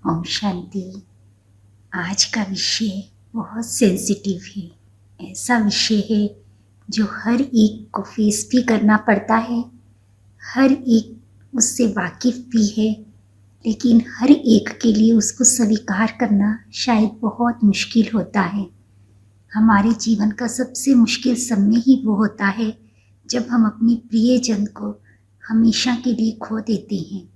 ओम शांति। आज का विषय बहुत सेंसिटिव है। ऐसा विषय है जो हर एक को फेस भी करना पड़ता है, हर एक उससे वाकिफ भी है, लेकिन हर एक के लिए उसको स्वीकार करना शायद बहुत मुश्किल होता है। हमारे जीवन का सबसे मुश्किल समय ही वो होता है जब हम अपनी प्रियजन को हमेशा के लिए खो देते हैं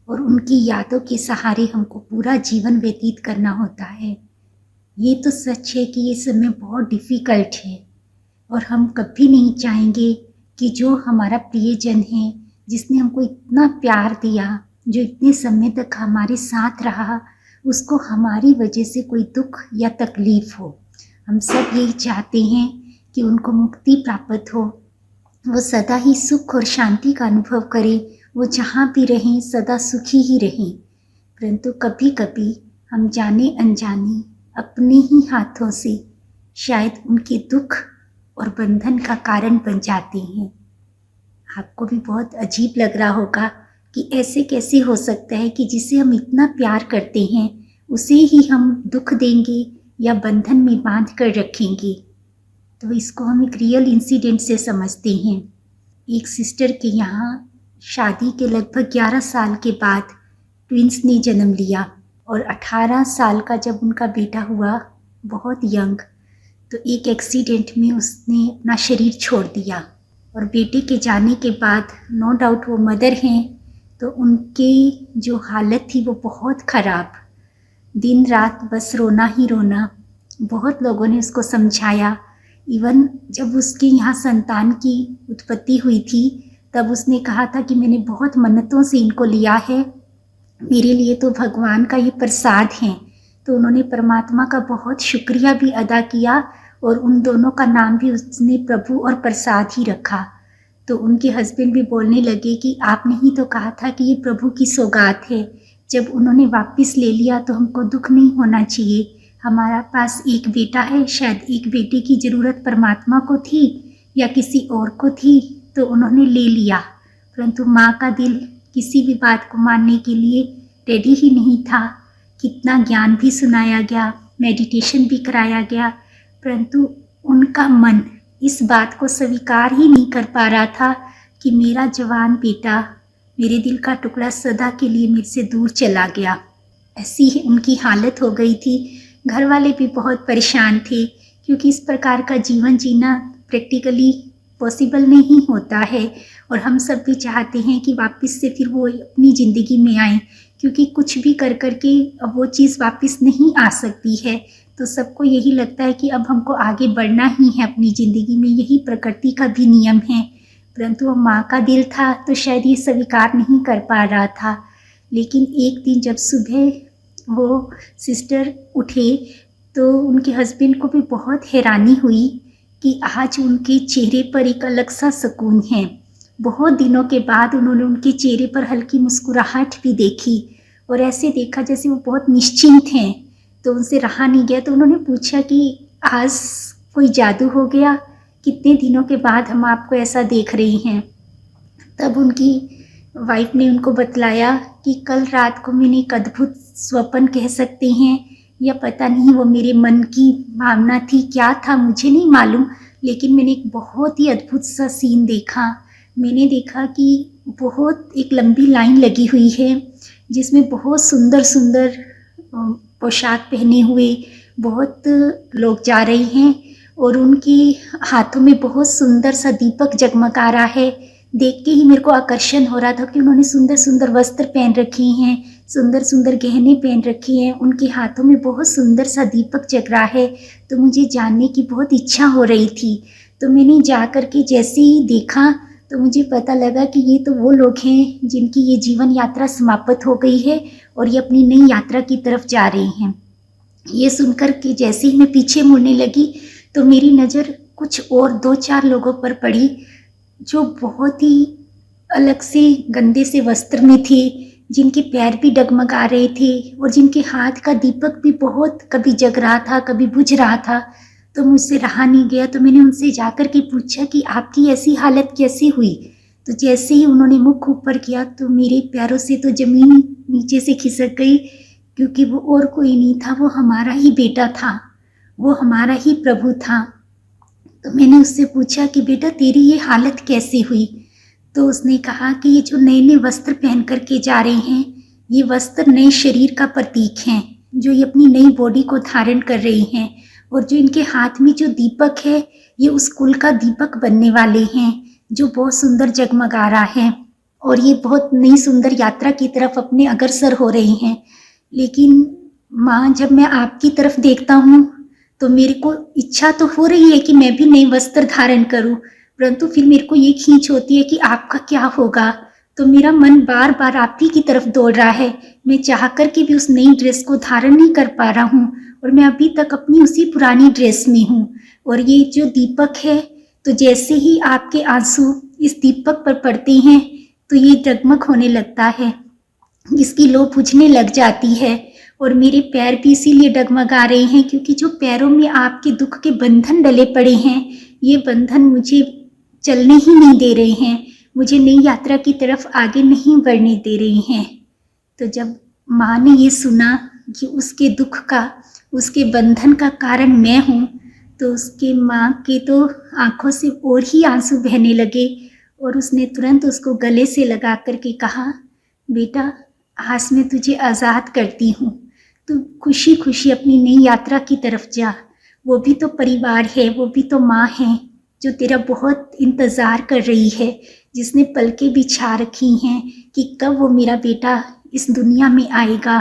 और उनकी यादों के सहारे हमको पूरा जीवन व्यतीत करना होता है। ये तो सच है कि ये समय बहुत डिफ़िकल्ट है और हम कभी नहीं चाहेंगे कि जो हमारा प्रियजन है, जिसने हमको इतना प्यार दिया, जो इतने समय तक हमारे साथ रहा, उसको हमारी वजह से कोई दुख या तकलीफ़ हो। हम सब यही चाहते हैं कि उनको मुक्ति प्राप्त हो, वो सदा ही सुख और शांति का अनुभव करें, वो जहाँ भी रहें सदा सुखी ही रहें। परंतु कभी कभी हम जाने अनजाने अपने ही हाथों से शायद उनके दुख और बंधन का कारण बन जाते हैं। आपको भी बहुत अजीब लग रहा होगा कि ऐसे कैसे हो सकता है कि जिसे हम इतना प्यार करते हैं उसे ही हम दुख देंगे या बंधन में बांध कर रखेंगे। तो इसको हम एक रियल इंसिडेंट से समझते हैं। एक सिस्टर के यहाँ शादी के लगभग 11 साल के बाद ट्विंस ने जन्म लिया और 18 साल का जब उनका बेटा हुआ, बहुत यंग, तो एक एक्सीडेंट में उसने अपना शरीर छोड़ दिया। और बेटे के जाने के बाद नो डाउट वो मदर हैं, तो उनकी जो हालत थी वो बहुत ख़राब, दिन रात बस रोना ही रोना। बहुत लोगों ने उसको समझाया। इवन जब उसके यहाँ संतान की उत्पत्ति हुई थी तब उसने कहा था कि मैंने बहुत मन्नतों से इनको लिया है, मेरे लिए तो भगवान का ये प्रसाद है। तो उन्होंने परमात्मा का बहुत शुक्रिया भी अदा किया और उन दोनों का नाम भी उसने प्रभु और प्रसाद ही रखा। तो उनके हस्बैंड भी बोलने लगे कि आपने ही तो कहा था कि ये प्रभु की सौगात है। जब उन्होंने वापस ले लिया तो हमको दुख नहीं होना चाहिए। हमारा पास एक बेटा है, शायद एक बेटे की ज़रूरत परमात्मा को थी या किसी और को थी, तो उन्होंने ले लिया। परंतु माँ का दिल किसी भी बात को मानने के लिए रेडी ही नहीं था। कितना ज्ञान भी सुनाया गया, मेडिटेशन भी कराया गया, परंतु उनका मन इस बात को स्वीकार ही नहीं कर पा रहा था कि मेरा जवान बेटा, मेरे दिल का टुकड़ा सदा के लिए मेरे से दूर चला गया। ऐसी ही उनकी हालत हो गई थी। घर वाले भी बहुत परेशान थे क्योंकि इस प्रकार का जीवन जीना प्रैक्टिकली पॉसिबल नहीं होता है और हम सब भी चाहते हैं कि वापस से फिर वो अपनी ज़िंदगी में आए, क्योंकि कुछ भी कर कर के अब वो चीज़ वापस नहीं आ सकती है। तो सबको यही लगता है कि अब हमको आगे बढ़ना ही है अपनी ज़िंदगी में, यही प्रकृति का भी नियम है। परंतु वो माँ का दिल था तो शायद ये स्वीकार नहीं कर पा रहा था। लेकिन एक दिन जब सुबह वो सिस्टर उठे तो उनके हस्बैंड को भी बहुत हैरानी हुई कि आज उनके चेहरे पर एक अलग सा सुकून है। बहुत दिनों के बाद उन्होंने उनके चेहरे पर हल्की मुस्कुराहट भी देखी और ऐसे देखा जैसे वो बहुत निश्चिंत हैं। तो उनसे रहा नहीं गया, तो उन्होंने पूछा कि आज कोई जादू हो गया, कितने दिनों के बाद हम आपको ऐसा देख रही हैं। तब उनकी वाइफ ने उनको बतलाया कि कल रात को मैंने एक अद्भुत स्वप्न कह सकते हैं या पता नहीं वो मेरे मन की भावना थी, क्या था मुझे नहीं मालूम, लेकिन मैंने एक बहुत ही अद्भुत सा सीन देखा। मैंने देखा कि बहुत एक लंबी लाइन लगी हुई है जिसमें बहुत सुंदर सुंदर पोशाक पहने हुए बहुत लोग जा रहे हैं और उनके हाथों में बहुत सुंदर सा दीपक जगमगा रहा है। देख के ही मेरे को आकर्षण हो रहा था कि उन्होंने सुंदर सुंदर वस्त्र पहन रखे हैं, सुंदर सुंदर गहने पहन रखे हैं, उनके हाथों में बहुत सुंदर सा दीपक जग रहा है। तो मुझे जानने की बहुत इच्छा हो रही थी। तो मैंने जा कर के जैसे ही देखा तो मुझे पता लगा कि ये तो वो लोग हैं जिनकी ये जीवन यात्रा समाप्त हो गई है और ये अपनी नई यात्रा की तरफ जा रहे हैं। ये सुनकर के जैसे ही मैं पीछे मुड़ने लगी तो मेरी नज़र कुछ और 2-4 लोगों पर पड़ी जो बहुत ही अलग से गंदे से वस्त्र में थे, जिनके पैर भी डगमगा रहे थे और जिनके हाथ का दीपक भी बहुत कभी जग रहा था कभी बुझ रहा था। तो मुझसे रहा नहीं गया, तो मैंने उनसे जाकर के पूछा कि आपकी ऐसी हालत कैसे हुई। तो जैसे ही उन्होंने मुख ऊपर किया तो मेरे पैरों से तो ज़मीन नीचे से खिसक गई क्योंकि वो और कोई नहीं था, वो हमारा ही बेटा था, वो हमारा ही प्रभु था। तो मैंने उससे पूछा कि बेटा तेरी ये हालत कैसे हुई? तो उसने कहा कि ये जो नए नए वस्त्र पहन करके जा रहे हैं, ये वस्त्र नए शरीर का प्रतीक हैं, जो ये अपनी नई बॉडी को धारण कर रही हैं। और जो इनके हाथ में जो दीपक है, ये उस कुल का दीपक बनने वाले हैं, जो बहुत सुंदर जगमगा रहा है। और ये बहुत नई सुंदर यात्रा की तरफ अपने अग्रसर हो रहे हैं। लेकिन माँ, जब मैं आपकी तरफ देखता हूँ तो मेरे को इच्छा तो हो रही है कि मैं भी नए वस्त्र धारण करूँ, परंतु फिर मेरे को ये खींच होती है कि आपका क्या होगा। तो मेरा मन बार बार आप ही की तरफ दौड़ रहा है। मैं चाह कर के भी उस नई ड्रेस को धारण नहीं कर पा रहा हूँ, और मैं अभी तक अपनी उसी पुरानी ड्रेस में हूँ। और ये जो दीपक है, तो जैसे ही आपके आंसू इस दीपक पर पड़ते हैं तो ये जगमग होने लगता है, इसकी लो बुझने लग जाती है। और मेरे पैर भी इसीलिए डगमगा रहे हैं क्योंकि जो पैरों में आपके दुख के बंधन डले पड़े हैं, ये बंधन मुझे चलने ही नहीं दे रहे हैं, मुझे नई यात्रा की तरफ आगे नहीं बढ़ने दे रहे हैं। तो जब माँ ने ये सुना कि उसके दुख का, उसके बंधन का कारण मैं हूँ, तो उसके माँ के तो आंखों से और ही आंसू बहने लगे। और उसने तुरंत उसको गले से लगा करके कहा, बेटा आज मैं तुझे आज़ाद करती हूँ, तू खुशी खुशी अपनी नई यात्रा की तरफ जा। वो भी तो परिवार है, वो भी तो माँ है जो तेरा बहुत इंतज़ार कर रही है, जिसने पलकें बिछा रखी हैं कि कब वो मेरा बेटा इस दुनिया में आएगा।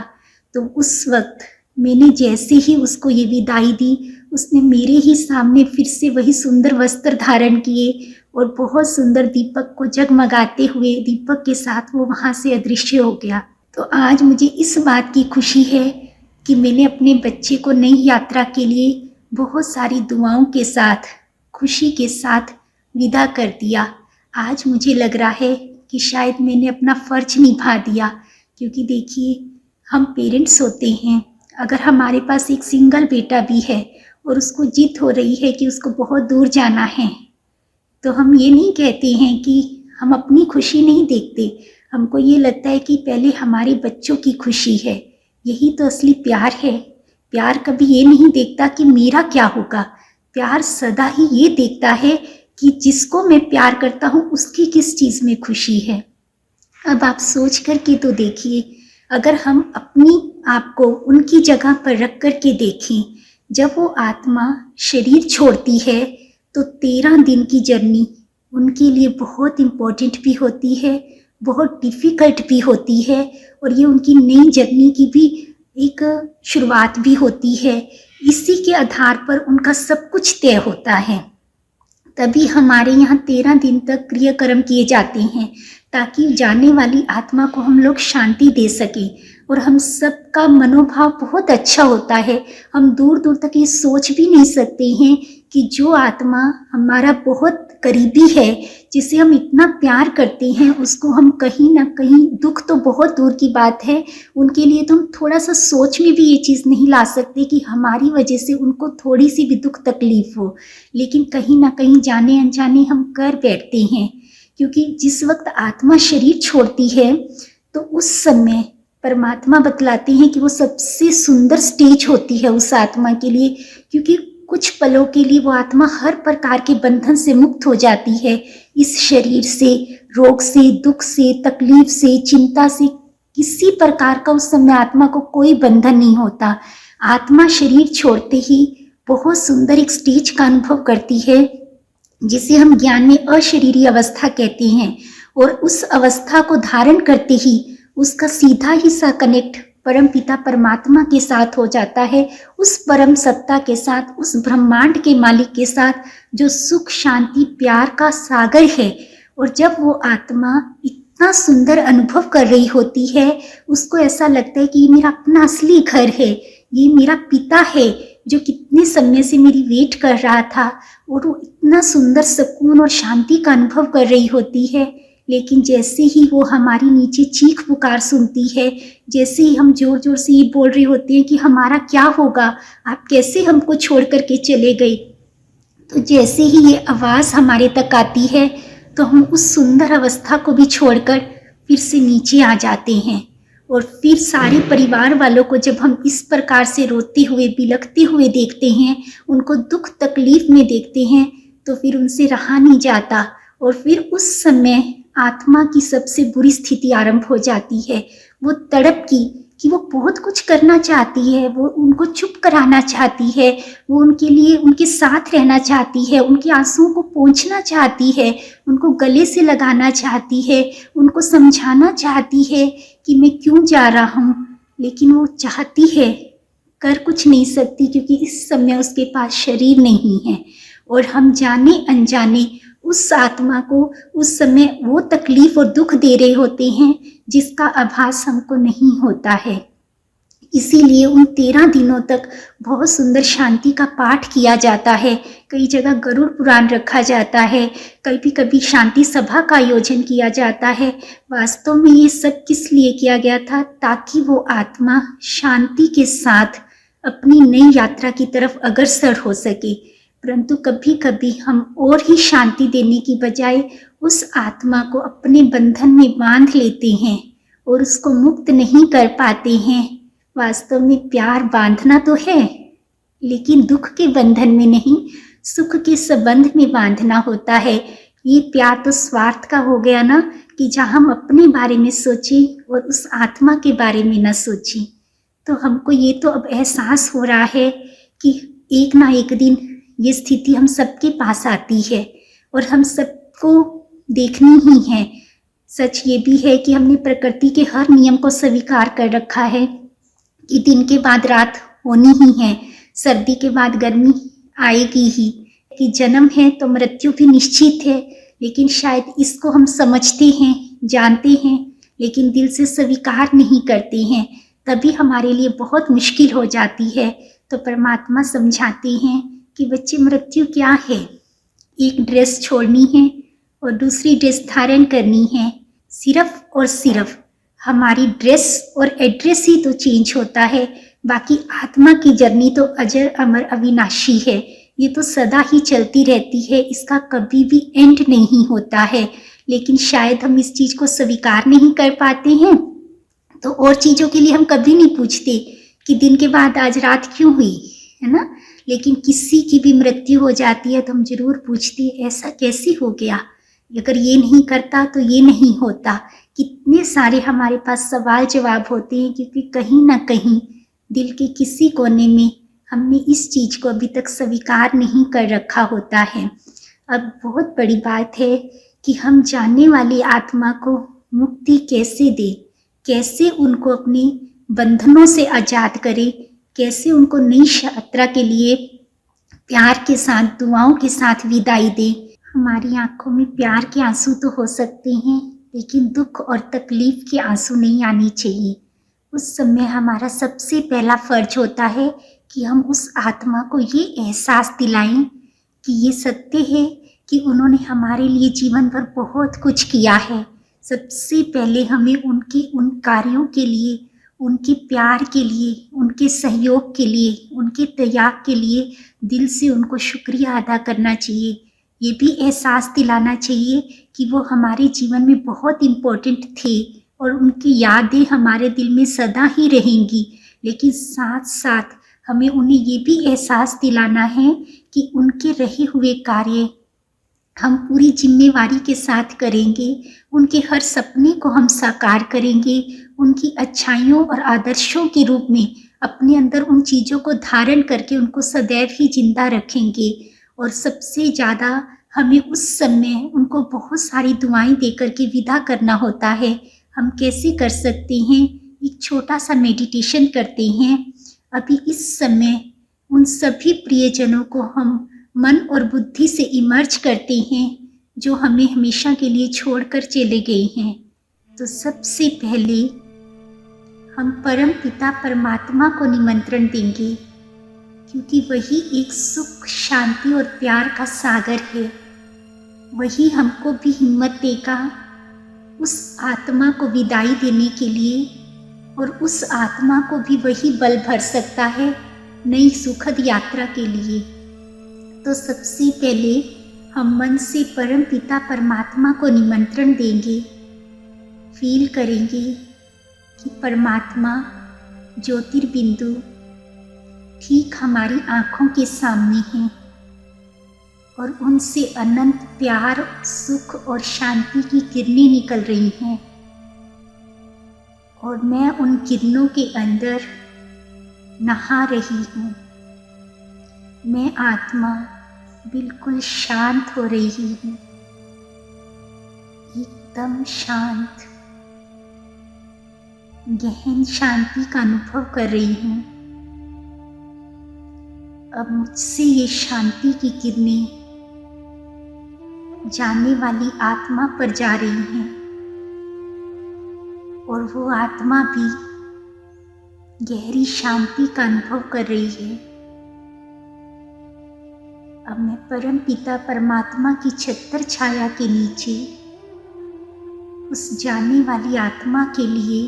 तो उस वक्त मैंने जैसे ही उसको ये विदाई दी, उसने मेरे ही सामने फिर से वही सुंदर वस्त्र धारण किए और बहुत सुंदर दीपक को जगमगाते हुए दीपक के साथ वो वहाँ से अदृश्य हो गया। तो आज मुझे इस बात की खुशी है कि मैंने अपने बच्चे को नई यात्रा के लिए बहुत सारी दुआओं के साथ, खुशी के साथ विदा कर दिया। आज मुझे लग रहा है कि शायद मैंने अपना फ़र्ज निभा दिया, क्योंकि देखिए हम पेरेंट्स होते हैं, अगर हमारे पास एक सिंगल बेटा भी है और उसको जिद हो रही है कि उसको बहुत दूर जाना है, तो हम ये नहीं कहते हैं कि हम अपनी खुशी नहीं देखते। हमको ये लगता है कि पहले हमारे बच्चों की खुशी है, यही तो असली प्यार है। प्यार कभी ये नहीं देखता कि मेरा क्या होगा, प्यार सदा ही ये देखता है कि जिसको मैं प्यार करता हूँ उसकी किस चीज़ में खुशी है। अब आप सोच कर के तो देखिए, अगर हम अपनी आप को उनकी जगह पर रख कर के देखें, जब वो आत्मा शरीर छोड़ती है तो 13 दिन की जर्नी उनके लिए बहुत इम्पोर्टेंट भी होती है, बहुत डिफ़िकल्ट भी होती है, और ये उनकी नई जर्नी की भी एक शुरुआत भी होती है। इसी के आधार पर उनका सब कुछ तय होता है। तभी हमारे यहाँ 13 दिन तक क्रियाकर्म किए जाते हैं, ताकि जाने वाली आत्मा को हम लोग शांति दे सकें। और हम सबका मनोभाव बहुत अच्छा होता है। हम दूर दूर तक ये सोच भी नहीं सकते हैं कि जो आत्मा हमारा बहुत करीबी है, जिसे हम इतना प्यार करते हैं, उसको हम कहीं ना कहीं, दुख तो बहुत दूर की बात है, उनके लिए तो हम थोड़ा सा सोच में भी ये चीज़ नहीं ला सकते कि हमारी वजह से उनको थोड़ी सी भी दुख तकलीफ हो। लेकिन कहीं ना कहीं जाने अनजाने हम कर बैठते हैं, क्योंकि जिस वक्त आत्मा शरीर छोड़ती है तो उस समय परमात्मा बतलाते हैं कि वो सबसे सुंदर स्टेज होती है उस आत्मा के लिए, क्योंकि कुछ पलों के लिए वो आत्मा हर प्रकार के बंधन से मुक्त हो जाती है। इस शरीर से, रोग से, दुख से, तकलीफ से, चिंता से, किसी प्रकार का उस समय आत्मा को कोई बंधन नहीं होता। आत्मा शरीर छोड़ते ही बहुत सुंदर एक स्टेज का अनुभव करती है, जिसे हम ज्ञान में अशरीरी अवस्था कहते हैं। और उस अवस्था को धारण करते ही उसका सीधा ही सा कनेक्ट परम पिता परमात्मा के साथ हो जाता है, उस परम सत्ता के साथ, उस ब्रह्मांड के मालिक के साथ, जो सुख शांति प्यार का सागर है। और जब वो आत्मा इतना सुंदर अनुभव कर रही होती है, उसको ऐसा लगता है कि ये मेरा अपना असली घर है, ये मेरा पिता है जो कितने समय से मेरी वेट कर रहा था। और वो इतना सुंदर सुकून और शांति का अनुभव कर रही होती है। लेकिन जैसे ही वो हमारी नीचे चीख पुकार सुनती है, जैसे ही हम जोर जोर से ये बोल रहे होते हैं कि हमारा क्या होगा, आप कैसे हमको छोड़ कर के चले गए, तो जैसे ही ये आवाज़ हमारे तक आती है तो हम उस सुंदर अवस्था को भी छोड़कर फिर से नीचे आ जाते हैं। और फिर सारे परिवार वालों को जब हम इस प्रकार से रोते हुए बिलखते हुए देखते हैं, उनको दुख तकलीफ में देखते हैं, तो फिर उनसे रहा नहीं जाता और फिर उस समय आत्मा की सबसे बुरी स्थिति आरंभ हो जाती है। वो तड़प की कि वो बहुत कुछ करना चाहती है, वो उनको चुप कराना चाहती है, वो उनके लिए उनके साथ रहना चाहती है, उनके आंसुओं को पोंछना चाहती है, उनको गले से लगाना चाहती है, उनको समझाना चाहती है कि मैं क्यों जा रहा हूँ, लेकिन वो चाहती है, कर कुछ नहीं सकती क्योंकि इस समय उसके पास शरीर नहीं है। और हम जाने अनजाने उस आत्मा को उस समय वो तकलीफ और दुख दे रहे होते हैं जिसका आभास हमको नहीं होता है। इसीलिए उन 13 दिनों तक बहुत सुंदर शांति का पाठ किया जाता है। कई जगह गरुड़ पुराण रखा जाता है, कभी कभी शांति सभा का आयोजन किया जाता है। वास्तव में ये सब किस लिए किया गया था? ताकि वो आत्मा शांति के साथ अपनी नई यात्रा की तरफ अग्रसर हो सके। परंतु कभी कभी हम और ही शांति देने की बजाय उस आत्मा को अपने बंधन में बांध लेते हैं और उसको मुक्त नहीं कर पाते हैं। वास्तव में प्यार बांधना तो है, लेकिन दुख के बंधन में नहीं, सुख के संबंध में बांधना होता है। ये प्यार तो स्वार्थ का हो गया ना, कि जहाँ हम अपने बारे में सोचें और उस आत्मा के बारे में न सोचें। तो हमको ये तो अब एहसास हो रहा है कि एक ना एक दिन ये स्थिति हम सबके पास आती है और हम सबको देखनी ही है। सच ये भी है कि हमने प्रकृति के हर नियम को स्वीकार कर रखा है कि दिन के बाद रात होनी ही है, सर्दी के बाद गर्मी आएगी ही, कि जन्म है तो मृत्यु भी निश्चित है। लेकिन शायद इसको हम समझते हैं, जानते हैं, लेकिन दिल से स्वीकार नहीं करते हैं। तभी हमारे लिए बहुत मुश्किल हो जाती है। तो परमात्मा समझाते हैं कि बच्चे, मृत्यु क्या है? एक ड्रेस छोड़नी है और दूसरी ड्रेस धारण करनी है। सिर्फ और सिर्फ हमारी ड्रेस और एड्रेस ही तो चेंज होता है, बाकी आत्मा की जर्नी तो अजर अमर अविनाशी है। ये तो सदा ही चलती रहती है, इसका कभी भी एंड नहीं होता है। लेकिन शायद हम इस चीज़ को स्वीकार नहीं कर पाते हैं, तो और चीज़ों के लिए हम कभी नहीं पूछते कि दिन के बाद आज रात क्यों हुई, है ना। लेकिन किसी की भी मृत्यु हो जाती है तो हम जरूर पूछते ऐसा कैसे हो गया, अगर ये नहीं करता तो ये नहीं होता। कितने सारे हमारे पास सवाल जवाब होते हैं, क्योंकि कहीं ना कहीं दिल के किसी कोने में हमने इस चीज़ को अभी तक स्वीकार नहीं कर रखा होता है। अब बहुत बड़ी बात है कि हम जानने वाली आत्मा को मुक्ति कैसे दें, कैसे उनको अपने बंधनों से आज़ाद करें, कैसे उनको नई यात्रा के लिए प्यार के साथ, दुआओं के साथ विदाई दें। हमारी आंखों में प्यार के आंसू तो हो सकते हैं, लेकिन दुख और तकलीफ के आंसू नहीं आने चाहिए। उस समय हमारा सबसे पहला फर्ज होता है कि हम उस आत्मा को ये एहसास दिलाएं कि ये सत्य है कि उन्होंने हमारे लिए जीवन भर बहुत कुछ किया है। सबसे पहले हमें उनके उन कार्यों के लिए, उनके प्यार के लिए, उनके सहयोग के लिए, उनके त्याग के लिए दिल से उनको शुक्रिया अदा करना चाहिए। ये भी एहसास दिलाना चाहिए कि वो हमारे जीवन में बहुत इम्पोर्टेंट थे और उनकी यादें हमारे दिल में सदा ही रहेंगी। लेकिन साथ साथ हमें उन्हें ये भी एहसास दिलाना है कि उनके रहे हुए कार्य हम पूरी जिम्मेवारी के साथ करेंगे, उनके हर सपने को हम साकार करेंगे, उनकी अच्छाइयों और आदर्शों के रूप में अपने अंदर उन चीज़ों को धारण करके उनको सदैव ही जिंदा रखेंगे। और सबसे ज़्यादा हमें उस समय उनको बहुत सारी दुआएं दे करके विदा करना होता है। हम कैसे कर सकते हैं? एक छोटा सा मेडिटेशन करते हैं। अभी इस समय उन सभी प्रियजनों को हम मन और बुद्धि से इमर्ज करते हैं जो हमें हमेशा के लिए छोड़कर चले गए हैं। तो सबसे पहले हम परम पिता परमात्मा को निमंत्रण देंगे, क्योंकि वही एक सुख, शांति और प्यार का सागर है। वही हमको भी हिम्मत देगा उस आत्मा को विदाई देने के लिए, और उस आत्मा को भी वही बल भर सकता है नई सुखद यात्रा के लिए। तो सबसे पहले हम मन से परम पिता परमात्मा को निमंत्रण देंगे। फील करेंगे कि परमात्मा ज्योतिर्बिंदु ठीक हमारी आँखों के सामने हैं और उनसे अनंत प्यार, सुख और शांति की किरणें निकल रही हैं और मैं उन किरणों के अंदर नहा रही हूँ। मैं आत्मा बिल्कुल शांत हो रही हूँ, एकदम शांत, गहन शांति का अनुभव कर रही हूँ। अब मुझसे ये शांति की किरणें जाने वाली आत्मा पर जा रही हैं और वो आत्मा भी गहरी शांति का अनुभव कर रही है। अब मैं परम पिता परमात्मा की छत्र छाया के नीचे उस जाने वाली आत्मा के लिए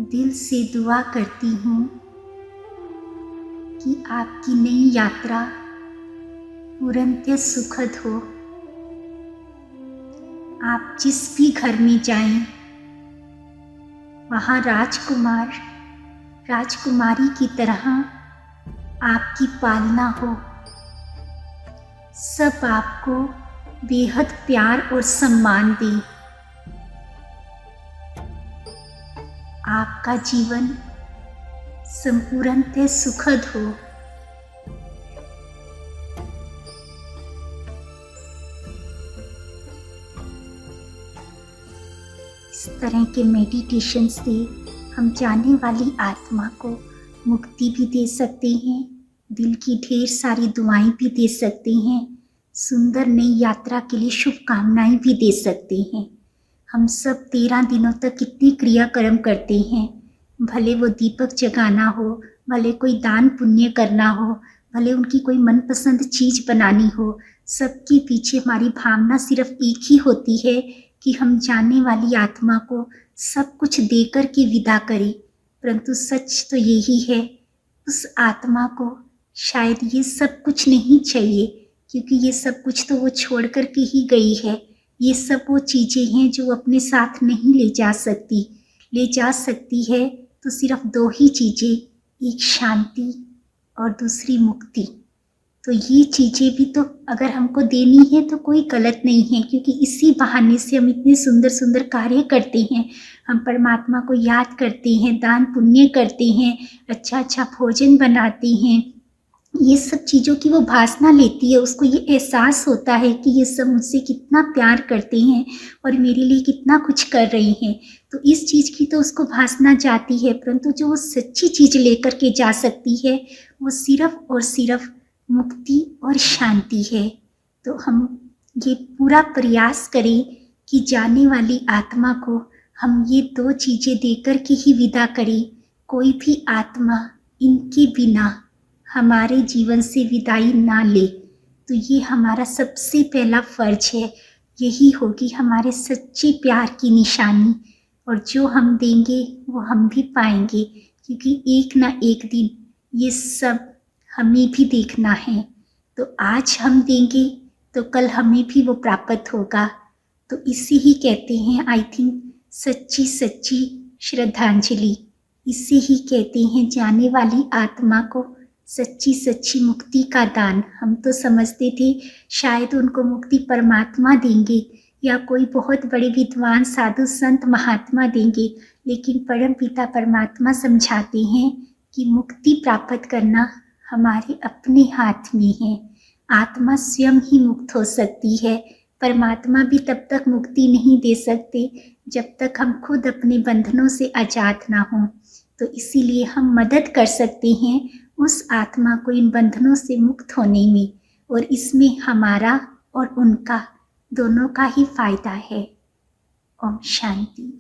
दिल से दुआ करती हूँ कि आपकी नई यात्रा पूर्णतः सुखद हो। आप जिस भी घर में जाएं, वहाँ राजकुमार राजकुमारी की तरह आपकी पालना हो। सब आपको बेहद प्यार और सम्मान दें। आपका जीवन संपूर्णतः सुखद हो। इस तरह के मेडिटेशन से हम जाने वाली आत्मा को मुक्ति भी दे सकते हैं, दिल की ढेर सारी दुआएं भी दे सकते हैं, सुंदर नई यात्रा के लिए शुभकामनाएं भी दे सकते हैं। हम सब 13 दिनों तक कितनी क्रियाकर्म करते हैं, भले वो दीपक जगाना हो, भले कोई दान पुण्य करना हो, भले उनकी कोई मनपसंद चीज़ बनानी हो, सबके पीछे हमारी भावना सिर्फ एक ही होती है कि हम जाने वाली आत्मा को सब कुछ देकर के विदा करें। परंतु सच तो यही है, उस आत्मा को शायद ये सब कुछ नहीं चाहिए, क्योंकि ये सब कुछ तो वो छोड़ कर के ही गई है। ये सब वो चीज़ें हैं जो अपने साथ नहीं ले जा सकती। ले जा सकती है तो सिर्फ 2 ही चीज़ें, एक शांति और दूसरी मुक्ति। तो ये चीज़ें भी तो अगर हमको देनी है तो कोई गलत नहीं है, क्योंकि इसी बहाने से हम इतने सुंदर सुंदर कार्य करते हैं। हम परमात्मा को याद करते हैं, दान पुण्य करते हैं, अच्छा अच्छा भोजन बनाते हैं। ये सब चीज़ों की वो भासना लेती है, उसको ये एहसास होता है कि ये सब मुझसे कितना प्यार करते हैं और मेरे लिए कितना कुछ कर रहे हैं। तो इस चीज़ की तो उसको भासना जाती है, परंतु जो वो सच्ची चीज़ लेकर के जा सकती है वो सिर्फ और सिर्फ मुक्ति और शांति है। तो हम ये पूरा प्रयास करें कि जाने वाली आत्मा को हम ये 2 चीज़ें देकर के ही विदा करें। कोई भी आत्मा इनके बिना हमारे जीवन से विदाई ना ले। तो ये हमारा सबसे पहला फर्ज है, यही होगी हमारे सच्चे प्यार की निशानी। और जो हम देंगे वो हम भी पाएंगे, क्योंकि एक ना एक दिन ये सब हमें भी देखना है। तो आज हम देंगे तो कल हमें भी वो प्राप्त होगा। तो इसे ही कहते हैं, आई थिंक, सच्ची सच्ची श्रद्धांजलि। इसे ही कहते हैं जाने वाली आत्मा को सच्ची सच्ची मुक्ति का दान। हम तो समझते थे शायद उनको मुक्ति परमात्मा देंगे या कोई बहुत बड़े विद्वान साधु संत महात्मा देंगे, लेकिन परम पिता परमात्मा समझाते हैं कि मुक्ति प्राप्त करना हमारे अपने हाथ में है। आत्मा स्वयं ही मुक्त हो सकती है, परमात्मा भी तब तक मुक्ति नहीं दे सकते जब तक हम खुद अपने बंधनों से आज़ाद ना हों। तो इसीलिए हम मदद कर सकते हैं उस आत्मा को इन बंधनों से मुक्त होने में, और इसमें हमारा और उनका दोनों का ही फायदा है। ओम शांति।